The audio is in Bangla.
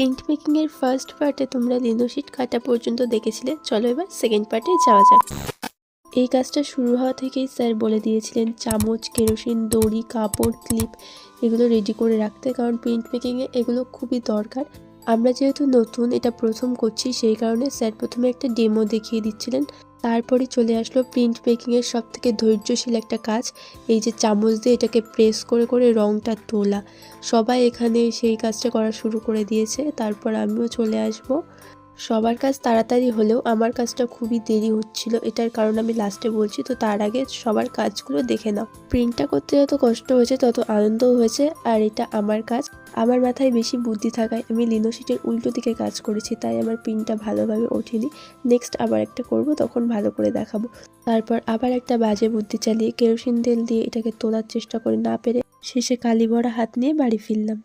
প্রিন্ট মেকিং এর ফার্স্ট পার্টে তোমরা লিনোশিট কাটা পর্যন্ত দেখেছিলে। চলো এবার সেকেন্ড পার্টে যাওয়া যাক। এই কাজটা শুরু হওয়া থেকেই স্যার বলে দিয়েছিলেন চামচ, কেরোসিন, দড়ি, কাপড়, ক্লিপ এগুলো রেডি করে রাখতে, কারণ প্রিন্ট মেকিংয়ে এগুলো খুবই দরকার। আমরা যেহেতু নতুন, এটা প্রথম করছি, সেই কারণে স্যার প্রথমে একটা ডেমো দেখিয়ে দিচ্ছিলেন। তারপরে চলে আসলো প্রিন্ট মেকিংয়ের সব থেকে ধৈর্যশীল একটা কাজ, এই যে চামচ দিয়ে এটাকে প্রেস করে করে রঙটা তোলা। সবাই এখানে সেই কাজটা করা শুরু করে দিয়েছে, তারপর আমিও চলে আসব। সবার কাজ তাড়াতাড়ি হলেও আমার কাজটা খুবই দেরি হচ্ছিল, এটার কারণ আমি লাস্টে বলছি। তো তার আগে সবার কাজগুলো দেখে নাও। প্রিন্টটা করতে যত কষ্ট হয়েছে তত আনন্দও হয়েছে, আর এটা আমার কাজ। আমার মাথায় বেশি বুদ্ধি থাকায় আমি লিনোশিটের উল্টো দিকে কাজ করেছি, তাই আমার প্রিন্টটা ভালোভাবে ওঠেনি। নেক্সট আবার একটা করব, তখন ভালো করে দেখাবো। তারপর আবার একটা বাজে বুদ্ধি চালিয়ে কেরোসিন তেল দিয়ে এটাকে তোলার চেষ্টা করে না পেরে শেষে কালি ভরা হাত নিয়ে বাড়ি ফিরলাম।